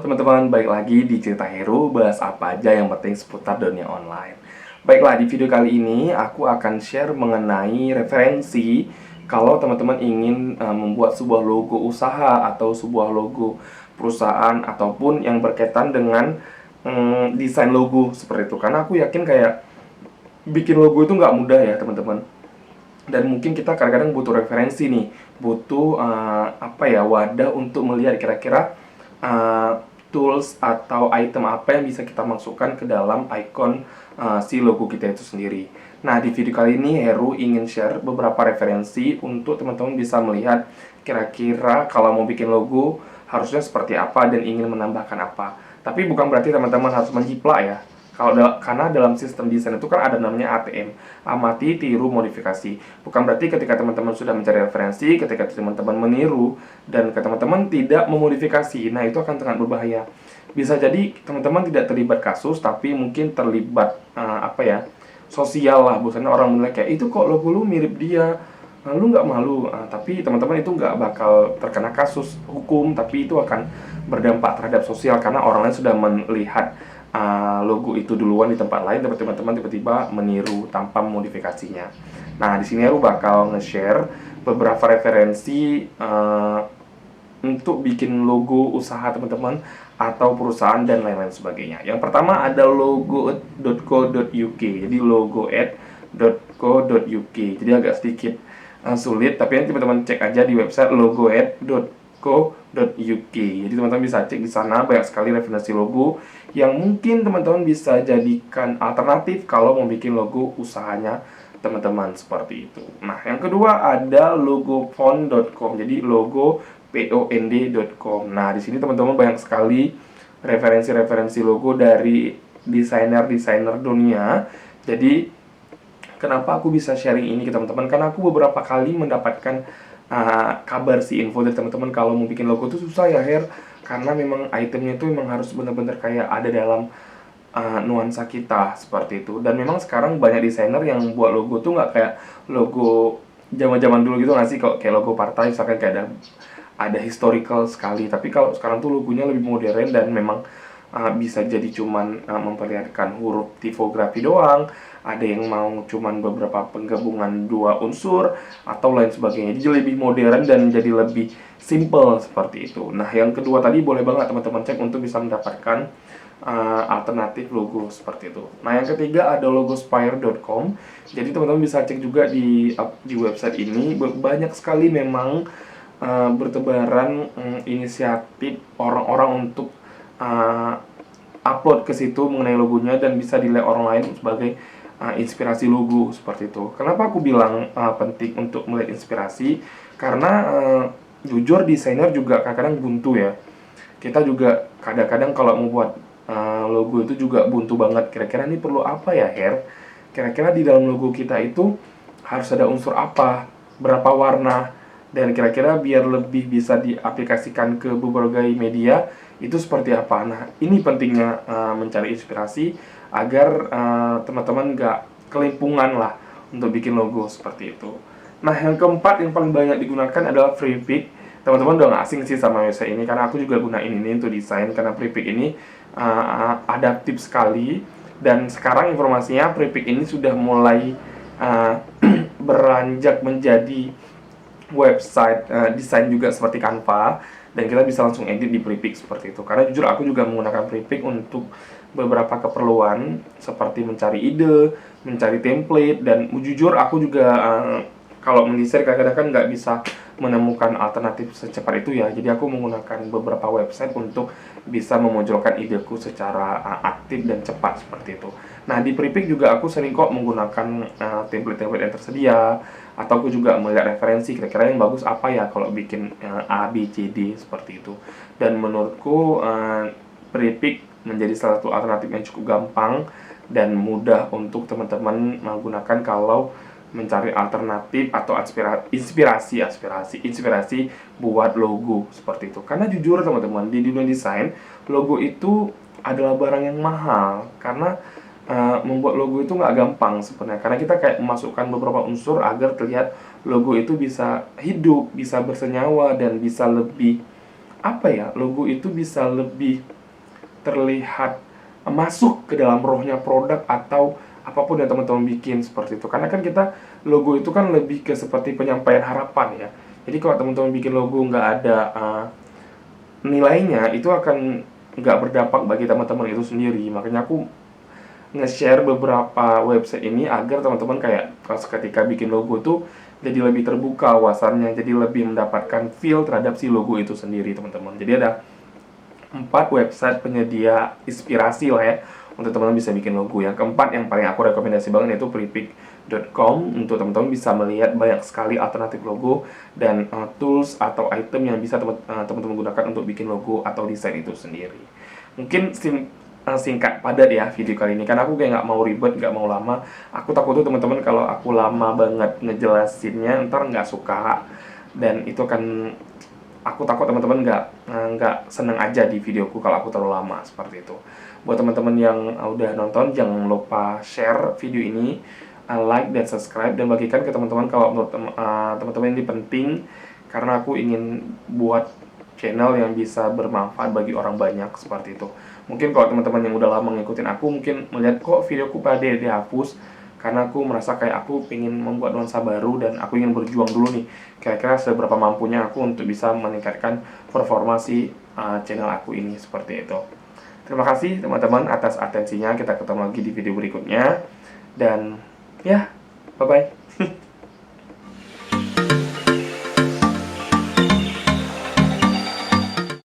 teman-teman, balik lagi di Cerita Hero, bahas apa aja yang penting seputar dunia online. Baiklah, di video kali ini aku akan share mengenai referensi kalau teman-teman ingin membuat sebuah logo usaha atau sebuah logo perusahaan ataupun yang berkaitan dengan desain logo seperti itu. Karena aku yakin kayak bikin logo itu nggak mudah ya teman-teman. Dan mungkin kita kadang-kadang butuh referensi nih, butuh wadah untuk melihat kira-kira tools atau item apa yang bisa kita masukkan ke dalam icon si logo kita itu sendiri. Nah, di video kali ini Heru ingin share beberapa referensi untuk teman-teman bisa melihat kira-kira kalau mau bikin logo harusnya seperti apa dan ingin menambahkan apa. Tapi bukan berarti teman-teman harus menjiplak ya. Karena dalam sistem desain itu kan ada namanya ATM, amati, tiru, modifikasi. Bukan berarti ketika teman-teman sudah mencari referensi, ketika teman-teman meniru dan teman-teman tidak memodifikasi, nah itu akan sangat berbahaya. Bisa jadi teman-teman tidak terlibat kasus, tapi mungkin terlibat sosial lah. Bosannya orang menilai kayak itu kok logo lu mirip dia, lu nggak malu. Tapi teman-teman itu nggak bakal terkena kasus hukum, tapi itu akan berdampak terhadap sosial karena orang lain sudah melihat logo itu duluan di tempat lain, tapi teman-teman tiba-tiba meniru tanpa modifikasinya. Nah, di sini aku bakal nge-share beberapa referensi untuk bikin logo usaha teman-teman atau perusahaan dan lain-lain sebagainya. Yang pertama ada logoed.co.uk. Jadi logoed.co.uk. Jadi agak sedikit sulit, tapi nanti teman-teman cek aja di website logoed.co.uk. Jadi teman-teman bisa cek di sana banyak sekali referensi logo yang mungkin teman-teman bisa jadikan alternatif kalau mau bikin logo usahanya teman-teman seperti itu. Nah, yang kedua ada logofont.com. Jadi logopond.com. Nah, di sini teman-teman banyak sekali referensi-referensi logo dari desainer-desainer dunia. Jadi kenapa aku bisa sharing ini ke teman-teman? Karena aku beberapa kali mendapatkan kabar si info dari teman-teman kalau mau bikin logo itu susah ya, Her. Karena memang itemnya itu memang harus benar-benar kayak ada dalam nuansa kita seperti itu. Dan memang sekarang banyak desainer yang buat logo tuh nggak kayak logo zaman-zaman dulu gitu nggak sih, kok kayak logo partai misalkan kayak ada historical sekali. Tapi kalau sekarang tuh logonya lebih modern dan memang bisa jadi cuman memperlihatkan huruf tipografi doang, ada yang mau cuman beberapa penggabungan dua unsur atau lain sebagainya. Jadi lebih modern dan jadi lebih simple seperti itu. Nah, yang kedua tadi boleh banget teman-teman cek untuk bisa mendapatkan alternatif logo seperti itu. Nah, yang ketiga ada logospire.com. Jadi teman-teman bisa cek juga di website ini, banyak sekali memang bertebaran inisiatif orang-orang untuk upload ke situ mengenai logonya dan bisa dilihat orang lain sebagai inspirasi logo seperti itu. Kenapa aku bilang penting untuk melihat inspirasi? Karena jujur desainer juga kadang-kadang buntu ya. Kita juga kadang-kadang kalau mau buat logo itu juga buntu banget. Kira-kira ini perlu apa ya, Her? Kira-kira di dalam logo kita itu harus ada unsur apa? Berapa warna? Dan kira-kira biar lebih bisa diaplikasikan ke berbagai media itu seperti apa. Nah, ini pentingnya mencari inspirasi agar teman-teman nggak kelimpungan lah untuk bikin logo seperti itu. Nah, yang keempat yang paling banyak digunakan adalah Freepik. Teman-teman udah nggak asing sih sama website ini karena aku juga gunain ini untuk desain, karena Freepik ini adaptif sekali. Dan sekarang informasinya Freepik ini sudah mulai beranjak menjadi website desain juga seperti Canva, dan kita bisa langsung edit di Freepik seperti itu. Karena jujur aku juga menggunakan Freepik untuk beberapa keperluan seperti mencari ide, mencari template, dan jujur aku juga kalau mendesain kadang-kadang kan nggak bisa menemukan alternatif secepat itu ya. Jadi aku menggunakan beberapa website untuk bisa memunculkan ideku secara aktif dan cepat seperti itu. Nah, di Freepik juga aku sering kok menggunakan template-template yang tersedia, atau aku juga melihat referensi kira-kira yang bagus apa ya kalau bikin A, B, C, D seperti itu. Dan menurutku Freepik menjadi salah satu alternatif yang cukup gampang dan mudah untuk teman-teman menggunakan kalau mencari alternatif atau inspirasi buat logo seperti itu. Karena jujur teman-teman, di dunia desain logo itu adalah barang yang mahal karena membuat logo itu nggak gampang sebenarnya, karena kita kayak memasukkan beberapa unsur agar terlihat logo itu bisa hidup, bisa bersenyawa, dan bisa lebih apa ya, logo itu bisa lebih terlihat masuk ke dalam rohnya produk atau apapun yang teman-teman bikin seperti itu. Karena kan kita logo itu kan lebih ke seperti penyampaian harapan ya. Jadi kalau teman-teman bikin logo nggak ada nilainya, itu akan nggak berdampak bagi teman-teman itu sendiri. Makanya aku nge-share beberapa website ini agar teman-teman kayak kalau ketika bikin logo tuh jadi lebih terbuka wawasannya, jadi lebih mendapatkan feel terhadap si logo itu sendiri teman-teman. Jadi ada 4 website penyedia inspirasi lah ya untuk teman-teman bisa bikin logo. Yang keempat yang paling aku rekomendasi banget yaitu Prepik.com. Untuk teman-teman bisa melihat banyak sekali alternatif logo dan tools atau item yang bisa teman-teman gunakan untuk bikin logo atau desain itu sendiri. Mungkin singkat padat ya video kali ini, karena aku kayak nggak mau ribet, nggak mau lama. Aku takut tuh teman-teman kalau aku lama banget ngejelasinnya ntar nggak suka, dan itu kan aku takut teman-teman nggak seneng aja di videoku kalau aku terlalu lama seperti itu. Buat teman-teman yang udah nonton, jangan lupa share video ini, like dan subscribe, dan bagikan ke teman-teman kalau menurut teman-teman ini penting, karena aku ingin buat channel yang bisa bermanfaat bagi orang banyak seperti itu. Mungkin kalau teman-teman yang udah lama ngikutin aku mungkin melihat kok videoku pada dihapus, karena aku merasa kayak aku ingin membuat nuansa baru dan aku ingin berjuang dulu nih kira-kira seberapa mampunya aku untuk bisa meningkatkan performa si channel aku ini seperti itu. Terima kasih teman-teman atas atensinya, kita ketemu lagi di video berikutnya, dan ya, bye bye.